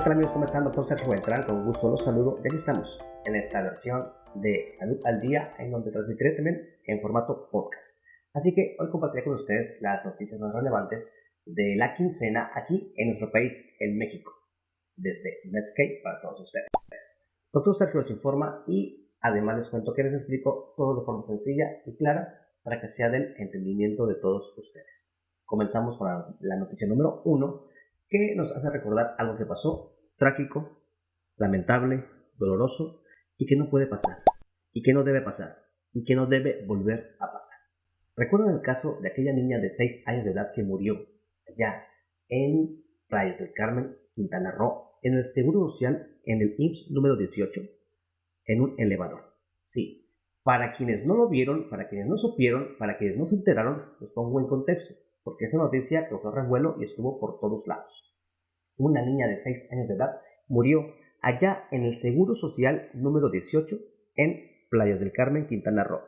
¿Qué tal amigos? ¿Cómo están? Doctor Sergio Beltrán, con gusto los saludo. Y aquí estamos en esta versión de Salud al Día, en donde transmitiré también en formato podcast. Así que hoy compartiré con ustedes las noticias más relevantes de la quincena aquí en nuestro país, en México, desde Medscape para todos ustedes. Doctor Sergio los informa y además les cuento que les explico todo de forma sencilla y clara para que sea del entendimiento de todos ustedes. Comenzamos con la noticia número 1, que nos hace recordar algo que pasó, trágico, lamentable, doloroso, y que no puede pasar, y que no debe pasar, y que no debe volver a pasar. ¿Recuerdan el caso de aquella niña de 6 años de edad que murió allá en Playa del Carmen, Quintana Roo, en el Seguro Social, en el IMSS número 18, en un elevador? Sí, para quienes no lo vieron, para quienes no supieron, para quienes no se enteraron, los pongo en contexto, porque esa noticia causó revuelo y estuvo por todos lados. Una niña de 6 años de edad murió allá en el Seguro Social número 18 en Playa del Carmen, Quintana Roo.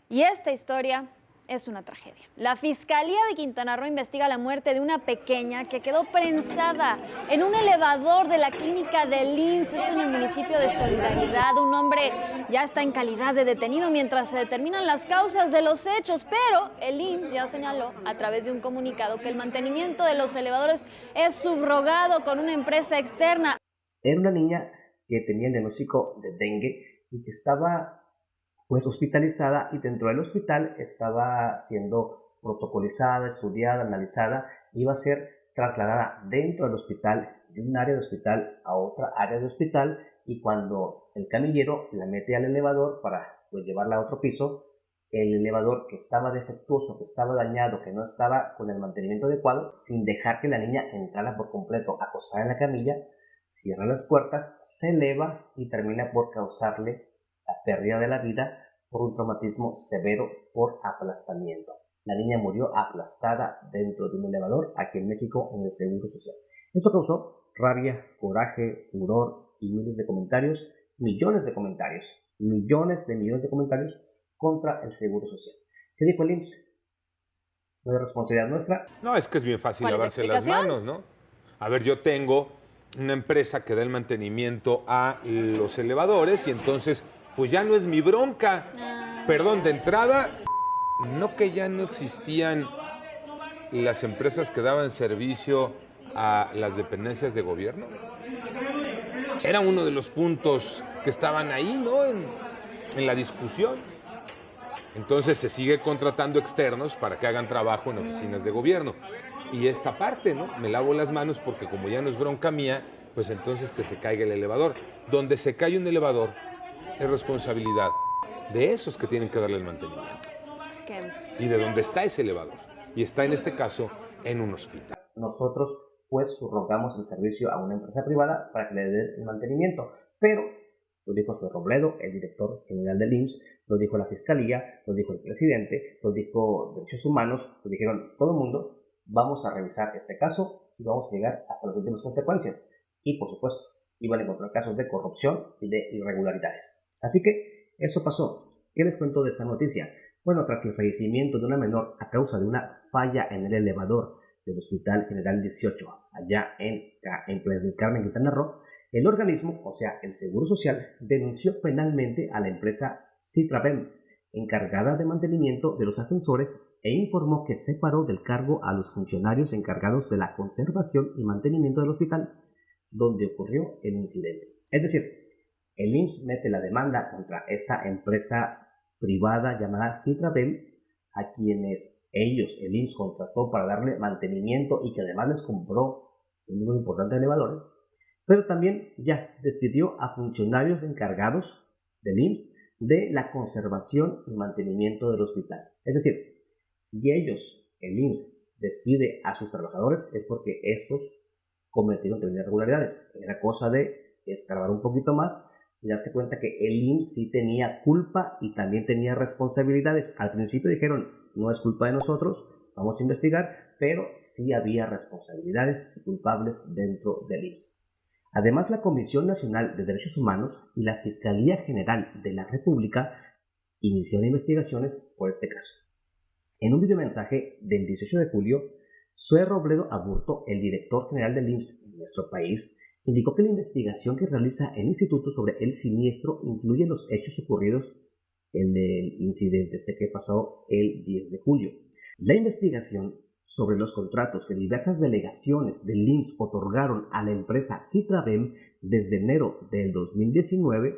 Y esta historia es una tragedia. La Fiscalía de Quintana Roo investiga la muerte de una pequeña que quedó prensada en un elevador de la clínica del IMSS, esto en el municipio de Solidaridad. Un hombre ya está en calidad de detenido mientras se determinan las causas de los hechos, pero el IMSS ya señaló a través de un comunicado que el mantenimiento de los elevadores es subrogado con una empresa externa. Era una niña que tenía el diagnóstico de dengue y que estaba hospitalizada, y dentro del hospital estaba siendo protocolizada, estudiada, analizada, iba a ser trasladada dentro del hospital, de un área de hospital a otra área de hospital, y cuando el camillero la mete al elevador para llevarla a otro piso, el elevador, que estaba defectuoso, que estaba dañado, que no estaba con el mantenimiento adecuado, sin dejar que la niña entrara por completo acostada en la camilla, cierra las puertas, se eleva y termina por causarle la pérdida de la vida por un traumatismo severo por aplastamiento. La niña murió aplastada dentro de un elevador aquí en México, en el Seguro Social. Esto causó rabia, coraje, furor y miles de comentarios, millones de comentarios contra el Seguro Social. ¿Qué dijo el IMSS? ¿No es responsabilidad nuestra? No, es que es bien fácil lavarse las manos, ¿no? A ver, yo tengo una empresa que da el mantenimiento a los elevadores y entonces, pues ya no es mi bronca. Perdón, de entrada, ¿no que ya no existían las empresas que daban servicio a las dependencias de gobierno? Era uno de los puntos que estaban ahí, ¿no? En la discusión. Entonces se sigue contratando externos para que hagan trabajo en oficinas de gobierno. Y esta parte, ¿no? Me lavo las manos porque como ya no es bronca mía, pues entonces que se caiga el elevador. Donde se cae un elevador es responsabilidad de esos que tienen que darle el mantenimiento. Y de dónde está ese elevador. Y está en este caso en un hospital. Nosotros pues subrogamos el servicio a una empresa privada para que le dé el mantenimiento, pero lo dijo Zoe Robledo, el director general del IMSS, lo dijo la Fiscalía, lo dijo el presidente, lo dijo Derechos Humanos, lo dijeron todo el mundo. Vamos a revisar este caso y vamos a llegar hasta las últimas consecuencias. Y por supuesto, iban a encontrar casos de corrupción y de irregularidades. Así que eso pasó. ¿Qué les cuento de esta noticia? Bueno, tras el fallecimiento de una menor a causa de una falla en el elevador del Hospital General 18, allá en Playa del Carmen, Quintana Roo, el organismo, o sea, el Seguro Social, denunció penalmente a la empresa Citrabem, encargada de mantenimiento de los ascensores, e informó que separó del cargo a los funcionarios encargados de la conservación y mantenimiento del hospital, donde ocurrió el incidente. Es decir, el IMSS mete la demanda contra esta empresa privada llamada Citrabem, a quienes el IMSS contrató para darle mantenimiento y que además les compró un número importante de elevadores, pero también ya despidió a funcionarios encargados del IMSS de la conservación y mantenimiento del hospital. Es decir, si el IMSS, despide a sus trabajadores es porque estos cometieron determinadas irregularidades. Era cosa de escarbar un poquito más y darse cuenta que el IMSS sí tenía culpa y también tenía responsabilidades. Al principio dijeron, no es culpa de nosotros, vamos a investigar, pero sí había responsabilidades y culpables dentro del IMSS. Además, la Comisión Nacional de Derechos Humanos y la Fiscalía General de la República iniciaron investigaciones por este caso. En un videomensaje del 18 de julio, Zoe Robledo Aburto, el director general del IMSS en nuestro país, indicó que la investigación que realiza el instituto sobre el siniestro incluye los hechos ocurridos en el incidente que pasó el 10 de julio. La investigación sobre los contratos que diversas delegaciones del IMSS otorgaron a la empresa Citrabem desde enero del 2019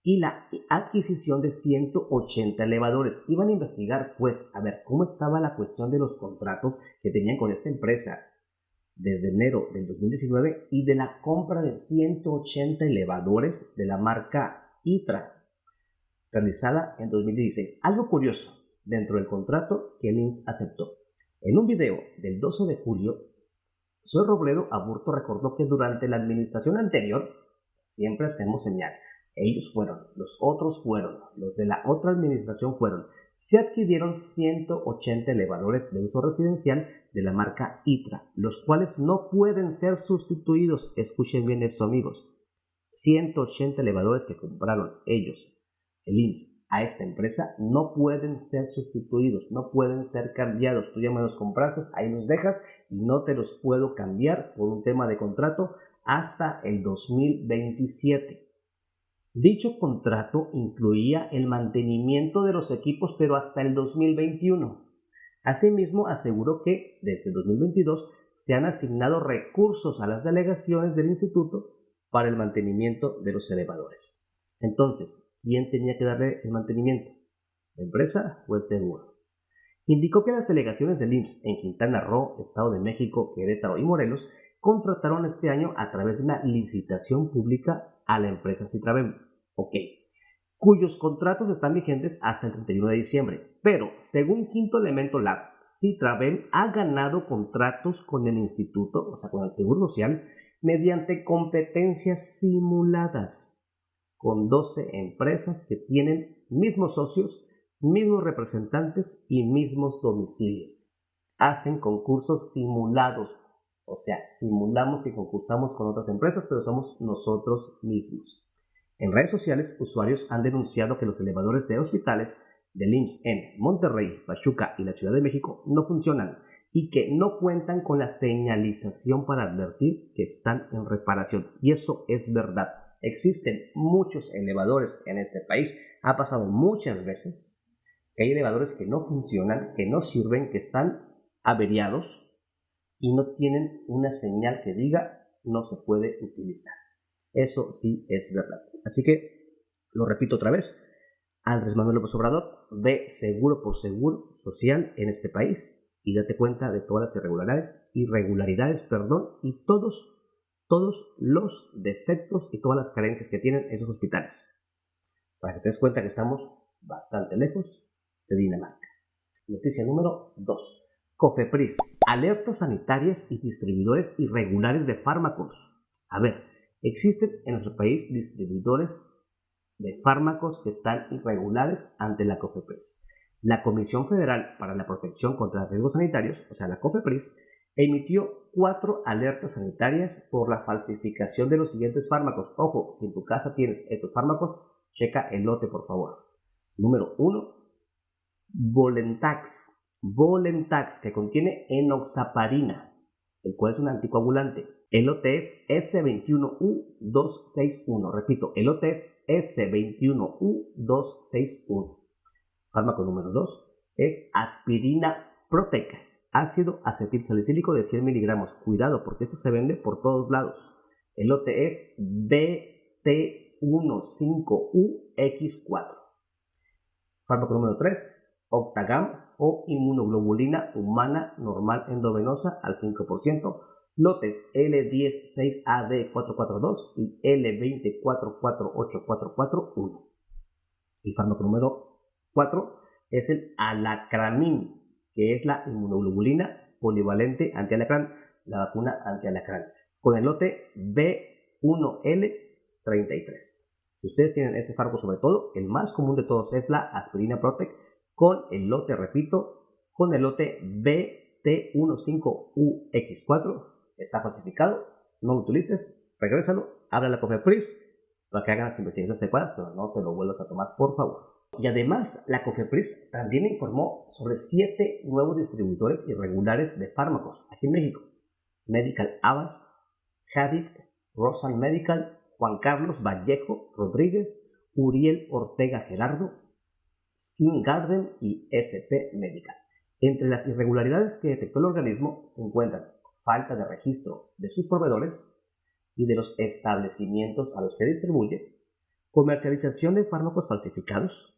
y la adquisición de 180 elevadores. Iban a investigar, pues, a ver cómo estaba la cuestión de los contratos que tenían con esta empresa desde enero del 2019 y de la compra de 180 elevadores de la marca ITRA, realizada en 2016. Algo curioso dentro del contrato que el IMSS aceptó. En un video del 12 de julio, Zoe Robledo Aburto recordó que durante la administración anterior, siempre hacemos señal, ellos fueron, los otros fueron, los de la otra administración fueron, se adquirieron 180 elevadores de uso residencial de la marca ITRA, los cuales no pueden ser sustituidos. Escuchen bien esto, amigos. 180 elevadores que compraron ellos, el IMSS, a esta empresa, no pueden ser sustituidos, no pueden ser cambiados. Tú ya me los compraste, ahí los dejas y no te los puedo cambiar por un tema de contrato hasta el 2027. Dicho contrato incluía el mantenimiento de los equipos, pero hasta el 2021. Asimismo, aseguró que desde el 2022 se han asignado recursos a las delegaciones del instituto para el mantenimiento de los elevadores. Entonces, ¿quién tenía que darle el mantenimiento? ¿La empresa o el seguro? Indicó que las delegaciones del IMSS en Quintana Roo, Estado de México, Querétaro y Morelos contrataron este año a través de una licitación pública a la empresa Citrabem, cuyos contratos están vigentes hasta el 31 de diciembre. Pero, según Quinto Elemento Lab, Citrabem ha ganado contratos con el instituto, o sea, con el Seguro Social, mediante competencias simuladas, con 12 empresas que tienen mismos socios, mismos representantes y mismos domicilios. Hacen concursos simulados, o sea, simulamos que concursamos con otras empresas, pero somos nosotros mismos. En redes sociales, usuarios han denunciado que los elevadores de hospitales del IMSS en Monterrey, Pachuca y la Ciudad de México no funcionan y que no cuentan con la señalización para advertir que están en reparación. Y eso es verdad. Existen muchos elevadores en este país. Ha pasado muchas veces que hay elevadores que no funcionan, que no sirven, que están averiados y no tienen una señal que diga no se puede utilizar. Eso sí es verdad. Así que, lo repito otra vez, Andrés Manuel López Obrador ve seguro por seguro social en este país y date cuenta de todas las irregularidades, y todos los defectos y todas las carencias que tienen esos hospitales. Para que te des cuenta que estamos bastante lejos de Dinamarca. Noticia número 2. COFEPRIS, alertas sanitarias y distribuidores irregulares de fármacos. A ver, existen en nuestro país distribuidores de fármacos que están irregulares ante la COFEPRIS. La Comisión Federal para la Protección contra Riesgos Sanitarios, o sea la COFEPRIS, emitió 4 alertas sanitarias por la falsificación de los siguientes fármacos. Ojo, si en tu casa tienes estos fármacos, checa el lote por favor. Número 1, Volentax, que contiene enoxaparina, el cual es un anticoagulante. El lote es S21U261. Repito, el lote es S21U261. Fármaco número 2 es aspirina Protec, ácido acetilsalicílico de 100 miligramos. Cuidado, porque esto se vende por todos lados. El lote es BT15UX4. Fármaco número 3, Octagam o inmunoglobulina humana normal endovenosa al 5%. Lotes L106AD442 y L2448441. Y fármaco número 4 es el alacramin, que es la inmunoglobulina polivalente antialacrán, la vacuna antialacrán, con el lote B1L33. Si ustedes tienen ese fármaco, sobre todo, el más común de todos es la aspirina Protec, con el lote, repito, con el lote BT15UX4. Está falsificado, no lo utilices, regrésalo, habla a la COFEPRIS para que hagan las investigaciones adecuadas, pero no te lo vuelvas a tomar, por favor. Y además, la COFEPRIS también informó sobre 7 nuevos distribuidores irregulares de fármacos aquí en México. Medical Avast, Hadit, Rosan Medical, Juan Carlos Vallejo Rodríguez, Uriel Ortega Gerardo, Skin Garden y SP Medical. Entre las irregularidades que detectó el organismo se encuentran falta de registro de sus proveedores y de los establecimientos a los que distribuye, comercialización de fármacos falsificados,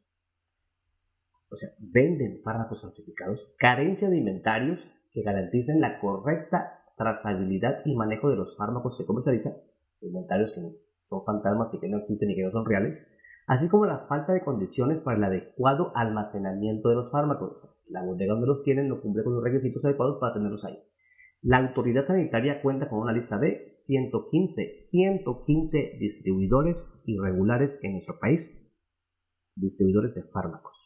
o sea, venden fármacos falsificados, carencia de inventarios que garanticen la correcta trazabilidad y manejo de los fármacos que comercializan, inventarios que son fantasmas y que no existen y que no son reales, así como la falta de condiciones para el adecuado almacenamiento de los fármacos. La bodega donde los tienen no cumple con los requisitos adecuados para tenerlos ahí. La autoridad sanitaria cuenta con una lista de 115 distribuidores irregulares en nuestro país, distribuidores de fármacos.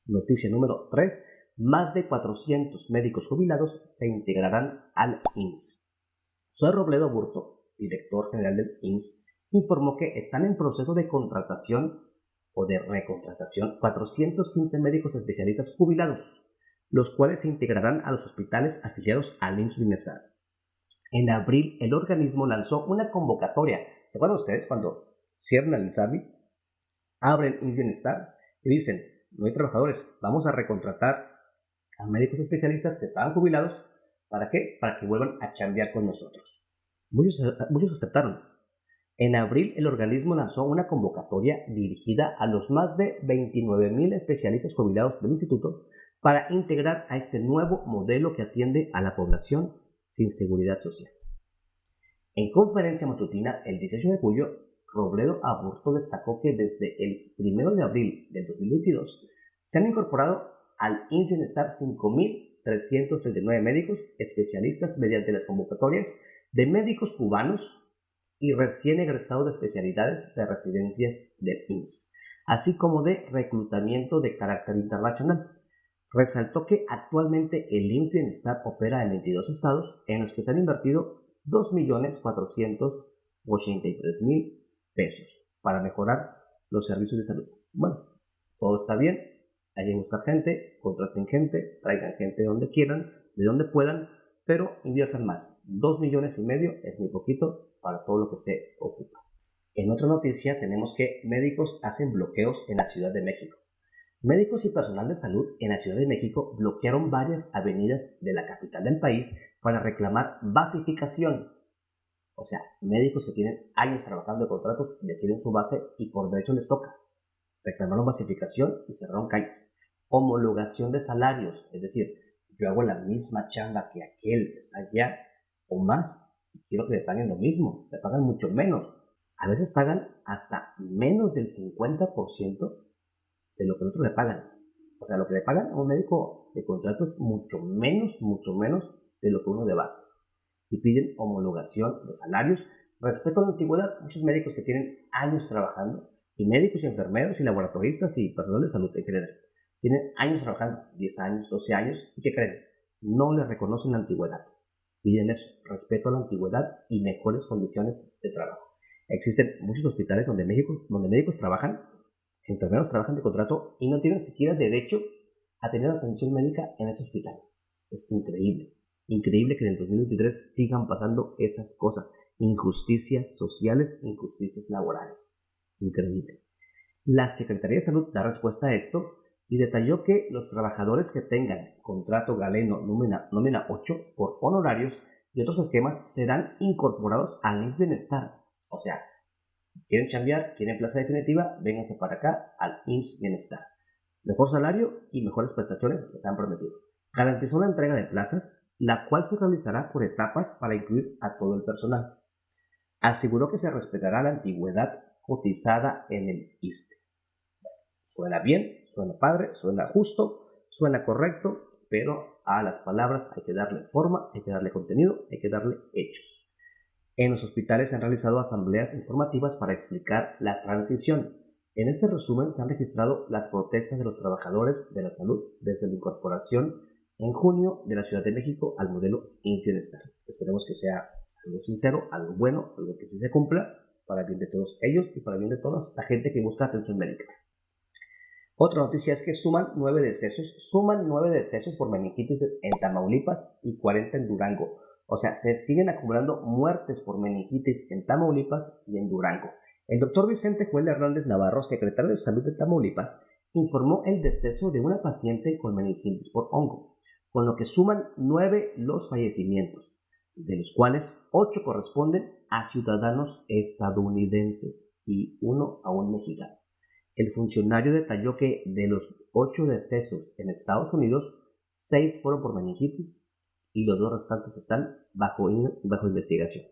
Noticia número 3. Más de 400 médicos jubilados se integrarán al IMSS. Zoe Robledo Aburto, director general del IMSS, informó que están en proceso de contratación o de recontratación 415 médicos especialistas jubilados, los cuales se integrarán a los hospitales afiliados al IMSS Bienestar. En abril, el organismo lanzó una convocatoria. ¿Se acuerdan ustedes cuando cierran el INSABI, abren IMSS Bienestar y dicen, no hay trabajadores, vamos a recontratar a médicos especialistas que estaban jubilados? ¿Para qué? Para que vuelvan a chambear con nosotros. Muchos aceptaron. En abril, el organismo lanzó una convocatoria dirigida a los más de 29,000 especialistas jubilados del instituto para integrar a este nuevo modelo que atiende a la población sin seguridad social. En conferencia matutina el 18 de julio, Robledo Aburto destacó que desde el 1 de abril del 2022 se han incorporado al IMSS Bienestar 5,339 médicos especialistas mediante las convocatorias de médicos cubanos y recién egresados de especialidades de residencias del IMSS, así como de reclutamiento de carácter internacional. Resaltó que actualmente el IMSS Bienestar opera en 22 estados en los que se han invertido 2,483,000 pesos para mejorar los servicios de salud. Bueno, todo está bien, hay que buscar gente, contraten gente, traigan gente de donde quieran, de donde puedan, pero inviertan más. 2,5 millones es muy poquito para todo lo que se ocupa. En otra noticia tenemos que médicos hacen bloqueos en la Ciudad de México. Médicos y personal de salud en la Ciudad de México bloquearon varias avenidas de la capital del país para reclamar basificación. O sea, médicos que tienen años trabajando de contratos, ya tienen su base y por derecho les toca. Reclamaron basificación y cerraron calles. Homologación de salarios, es decir, yo hago la misma chamba que aquel que está allá o más y quiero que me paguen lo mismo, me pagan mucho menos. A veces pagan hasta menos del 50% de lo que otros le pagan. O sea, lo que le pagan a un médico de contrato es mucho menos de lo que uno de base. Y piden homologación de salarios, respeto a la antigüedad. Muchos médicos que tienen años trabajando, y médicos y enfermeros y laboratoristas y personal de salud en general, tienen años trabajando, 10 años, 12 años, ¿y qué creen? No les reconocen la antigüedad. Piden eso, respeto a la antigüedad y mejores condiciones de trabajo. Existen muchos hospitales donde médicos trabajan, enfermeros trabajan de contrato y no tienen siquiera derecho a tener atención médica en ese hospital. Es increíble. Increíble que en el 2023 sigan pasando esas cosas. Injusticias sociales, injusticias laborales. Increíble. La Secretaría de Salud da respuesta a esto y detalló que los trabajadores que tengan contrato galeno nómina 8 por honorarios y otros esquemas serán incorporados al IMSS Bienestar. O sea, quieren chambear, quieren plaza definitiva, vénganse para acá al IMSS Bienestar. Mejor salario y mejores prestaciones les han prometido. Garantizó la entrega de plazas, la cual se realizará por etapas para incluir a todo el personal. Aseguró que se respetará la antigüedad cotizada en el ISSSTE. Suena bien, suena padre, suena justo, suena correcto, pero a las palabras hay que darle forma, hay que darle contenido, hay que darle hechos. En los hospitales se han realizado asambleas informativas para explicar la transición. En este resumen se han registrado las protestas de los trabajadores de la salud desde la incorporación en junio de la Ciudad de México al modelo IMSS Bienestar. Esperemos que sea algo sincero, algo bueno, algo que sí se cumpla para el bien de todos ellos y para el bien de toda la gente que busca atención médica. Otra noticia es que suman 9 decesos por meningitis en Tamaulipas y 40 en Durango. O sea, se siguen acumulando muertes por meningitis en Tamaulipas y en Durango. El doctor Vicente Joel Hernández Navarro, secretario de Salud de Tamaulipas, informó el deceso de una paciente con meningitis por hongo, con lo que suman 9 los fallecimientos, de los cuales 8 corresponden a ciudadanos estadounidenses y 1 a un mexicano. El funcionario detalló que de los 8 decesos en Estados Unidos, 6 fueron por meningitis y los 2 restantes están bajo investigación.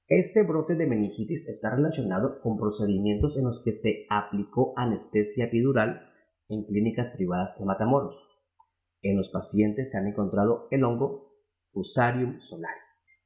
Este brote de meningitis está relacionado con procedimientos en los que se aplicó anestesia epidural en clínicas privadas de Matamoros. En los pacientes se han encontrado el hongo Fusarium solari,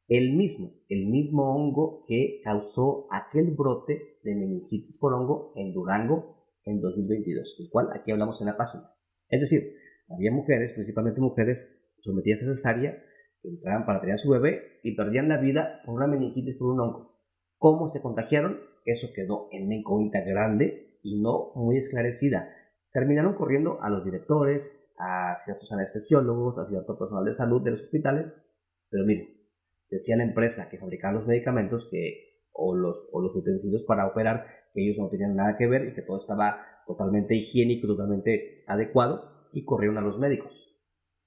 el mismo hongo que causó aquel brote de meningitis por hongo en Durango en 2022, el cual aquí hablamos en la página. Es decir, había mujeres, principalmente mujeres sometidas a cesárea, que entraban para tener a su bebé y perdían la vida por una meningitis por un hongo. ¿Cómo se contagiaron? Eso quedó en una incógnita grande y no muy esclarecida. Terminaron corriendo a los directores, a ciertos anestesiólogos, a cierto personal de salud de los hospitales, pero miren, decía la empresa que fabricaba los medicamentos o los utensilios para operar, que ellos no tenían nada que ver y que todo estaba totalmente higiénico, totalmente adecuado, y corrieron a los médicos.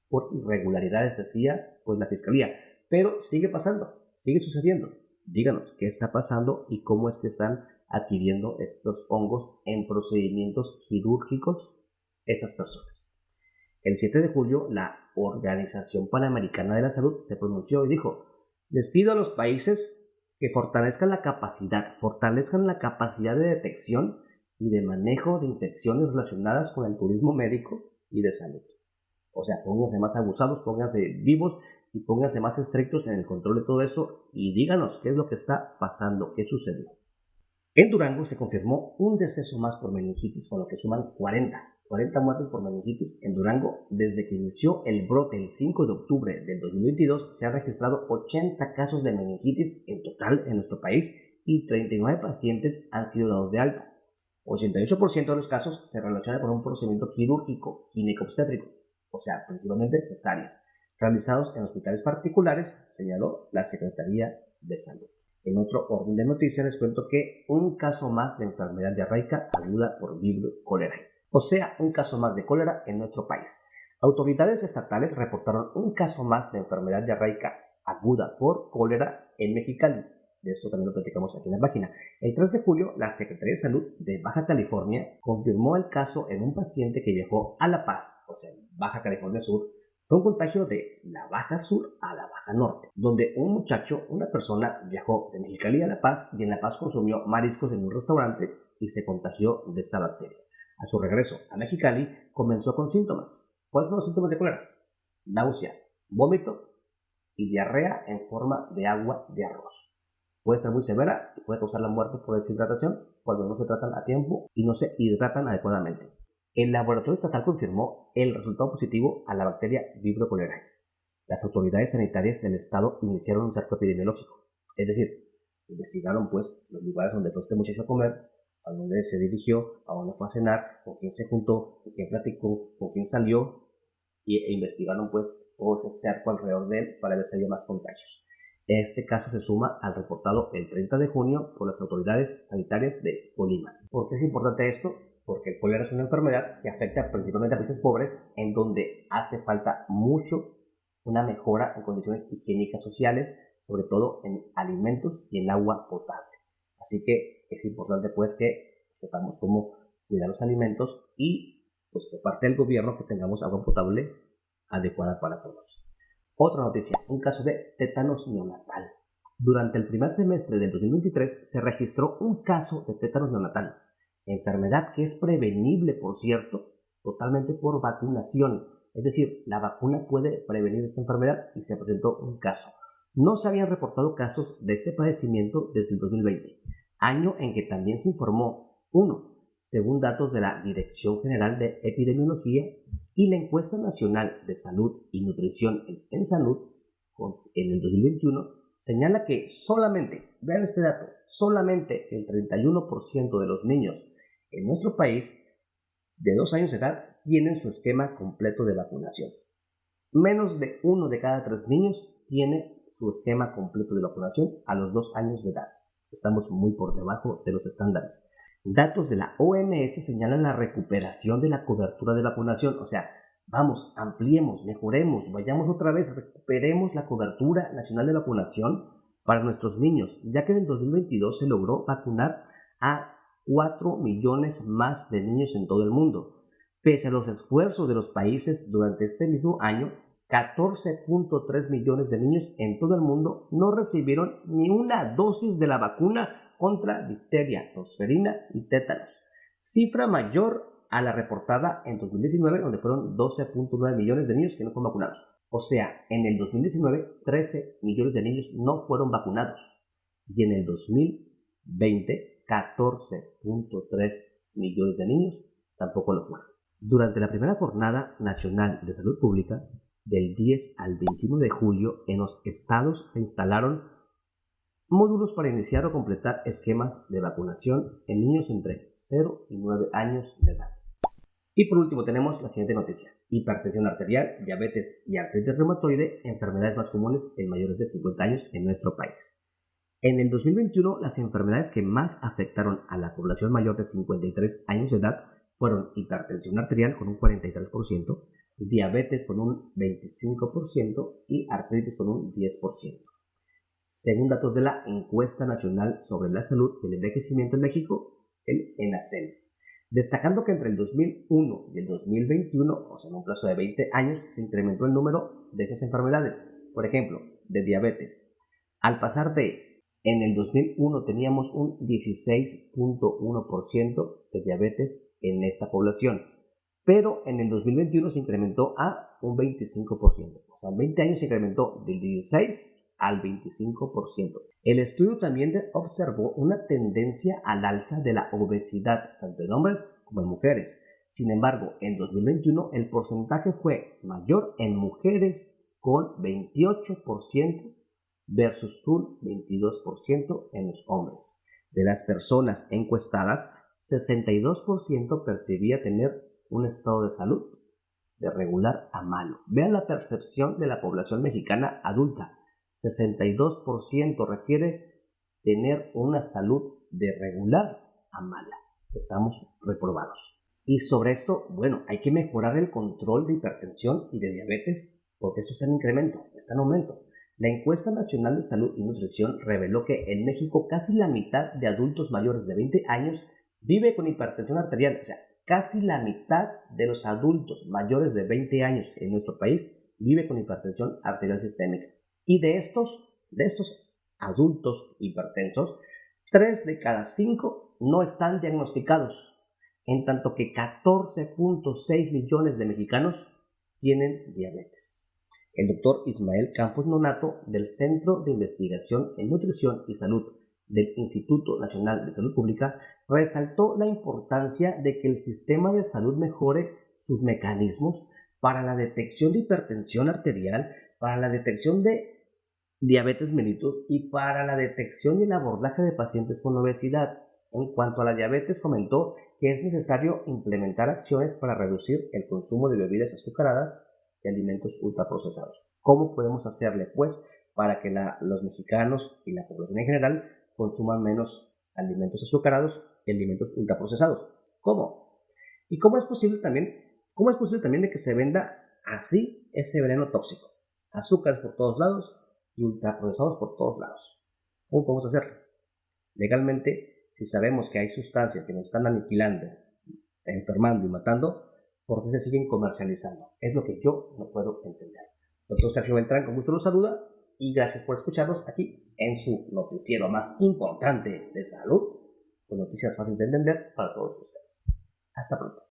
Por irregularidades, decía pues la fiscalía, pero sigue pasando, sigue sucediendo. Díganos qué está pasando y cómo es que están adquiriendo estos hongos en procedimientos quirúrgicos esas personas. El 7 de julio, la Organización Panamericana de la Salud se pronunció y dijo: les pido a los países que fortalezcan la capacidad de detección y de manejo de infecciones relacionadas con el turismo médico y de salud. O sea, pónganse más abusados, pónganse vivos y pónganse más estrictos en el control de todo eso y díganos qué es lo que está pasando, qué sucedió. En Durango se confirmó un deceso más por meningitis, con lo que suman 40 muertes por meningitis en Durango. Desde que inició el brote el 5 de octubre del 2022, se han registrado 80 casos de meningitis en total en nuestro país y 39 pacientes han sido dados de alta. 88% de los casos se relacionan con un procedimiento quirúrgico ginecobstétrico, o sea, principalmente cesáreas, realizados en hospitales particulares, señaló la Secretaría de Salud. En otro orden de noticias les cuento que un caso más de enfermedad diarreica aguda por Vibrio cholerae. O sea, un caso más de cólera en nuestro país. Autoridades estatales reportaron un caso más de enfermedad diarreica aguda por cólera en Mexicali. De esto también lo platicamos aquí en la página. El 3 de julio, la Secretaría de Salud de Baja California confirmó el caso en un paciente que viajó a La Paz, o sea, Baja California Sur. Fue un contagio de la Baja Sur a la Baja Norte, donde una persona viajó de Mexicali a La Paz y en La Paz consumió mariscos en un restaurante y se contagió de esta bacteria. A su regreso a Mexicali comenzó con síntomas. ¿Cuáles son los síntomas de cólera? Náuseas, vómito y diarrea en forma de agua de arroz. Puede ser muy severa y puede causar la muerte por deshidratación cuando no se tratan a tiempo y no se hidratan adecuadamente. El laboratorio estatal confirmó el resultado positivo a la bacteria Vibrio cholerae. Las autoridades sanitarias del estado iniciaron un cerco epidemiológico, es decir, investigaron pues los lugares donde fue este muchacho a comer, a dónde se dirigió, a dónde fue a cenar, con quién se juntó, con quién platicó, con quién salió, e investigaron pues todo ese cerco alrededor de él para ver si había más contagios. Este caso se suma al reportado el 30 de junio por las autoridades sanitarias de Colima. ¿Por qué es importante esto? Porque el cólera es una enfermedad que afecta principalmente a países pobres, en donde hace falta mucho una mejora en condiciones higiénicas sociales, sobre todo en alimentos y en agua potable. Así que es importante pues que sepamos cómo cuidar los alimentos y pues por parte del gobierno que tengamos agua potable adecuada para todos. Otra noticia, un caso de tétanos neonatal. Durante el primer semestre del 2023 se registró un caso de tétanos neonatal, enfermedad que es prevenible, por cierto, totalmente por vacunación. Es decir, la vacuna puede prevenir esta enfermedad y se presentó un caso. No se habían reportado casos de este padecimiento desde el 2020, año en que también se informó según datos de la Dirección General de Epidemiología y la Encuesta Nacional de Salud y Nutrición en Salud en el 2021, señala que vean este dato, solamente el 31% de los niños en nuestro país de 2 años de edad tienen su esquema completo de vacunación. Menos de 1 de cada 3 niños tiene su esquema completo de vacunación a los 2 años de edad. Estamos muy por debajo de los estándares. Datos de la OMS señalan la recuperación de la cobertura de vacunación, o sea, vamos, ampliemos, mejoremos, vayamos otra vez, recuperemos la cobertura nacional de vacunación para nuestros niños, ya que en el 2022 se logró vacunar a 4 millones más de niños en todo el mundo. Pese a los esfuerzos de los países durante este mismo año, 14.3 millones de niños en todo el mundo no recibieron ni una dosis de la vacuna contra difteria, tosferina y tétanos, cifra mayor a la reportada en 2019, donde fueron 12.9 millones de niños que no fueron vacunados. O sea, en el 2019, 13 millones de niños no fueron vacunados y en el 2020, 14.3 millones de niños tampoco lo fueron. Durante la primera Jornada Nacional de Salud Pública, del 10 al 21 de julio, en los estados se instalaron módulos para iniciar o completar esquemas de vacunación en niños entre 0 y 9 años de edad. Y por último tenemos la siguiente noticia: hipertensión arterial, diabetes y artritis reumatoide, enfermedades más comunes en mayores de 50 años en nuestro país. En el 2021, las enfermedades que más afectaron a la población mayor de 53 años de edad fueron hipertensión arterial con un 43%, diabetes con un 25% y artritis con un 10%. Según datos de la Encuesta Nacional sobre la Salud y el Envejecimiento en México, el ENACEN, destacando que entre el 2001 y el 2021, o sea, en un plazo de 20 años, se incrementó el número de esas enfermedades. Por ejemplo, de diabetes. Al pasar en el 2001 teníamos un 16.1% de diabetes en esta población, pero en el 2021 se incrementó a un 25%. O sea, en 20 años se incrementó del 16 al 25%. El estudio también observó una tendencia al alza de la obesidad, tanto en hombres como en mujeres. Sin embargo, en 2021 el porcentaje fue mayor en mujeres con 28% versus un 22% en los hombres. De las personas encuestadas, 62% percibía tener un estado de salud de regular a malo. Vean la percepción de la población mexicana adulta. 62% refiere tener una salud de regular a mala. Estamos reprobados. Y sobre esto, bueno, hay que mejorar el control de hipertensión y de diabetes, porque esto está en incremento, está en aumento. La Encuesta Nacional de Salud y Nutrición reveló que en México casi la mitad de adultos mayores de 20 años vive con hipertensión arterial. O sea, casi la mitad de los adultos mayores de 20 años en nuestro país vive con hipertensión arterial sistémica. Y de estos adultos hipertensos, 3 de cada 5 no están diagnosticados, en tanto que 14.6 millones de mexicanos tienen diabetes. El doctor Ismael Campos Nonato, del Centro de Investigación en Nutrición y Salud del Instituto Nacional de Salud Pública, resaltó la importancia de que el sistema de salud mejore sus mecanismos para la detección de hipertensión arterial, para la detección de diabetes mellitus y para la detección y el abordaje de pacientes con obesidad. En cuanto a la diabetes, comentó que es necesario implementar acciones para reducir el consumo de bebidas azucaradas y alimentos ultraprocesados. ¿Cómo podemos hacerle, pues, para que los mexicanos y la población en general consuman menos alimentos azucarados y alimentos ultraprocesados? ¿Cómo? ¿Y cómo es posible también de que se venda así ese veneno tóxico? Azúcares por todos lados y ultraprocesados por todos lados. ¿Cómo podemos hacerlo? Legalmente, si sabemos que hay sustancias que nos están aniquilando, enfermando y matando, ¿por qué se siguen comercializando? Es lo que yo no puedo entender. Doctor Sergio Beltrán, con gusto los saluda y gracias por escucharnos aquí en su noticiero más importante de salud, con noticias fáciles de entender para todos ustedes. Hasta pronto.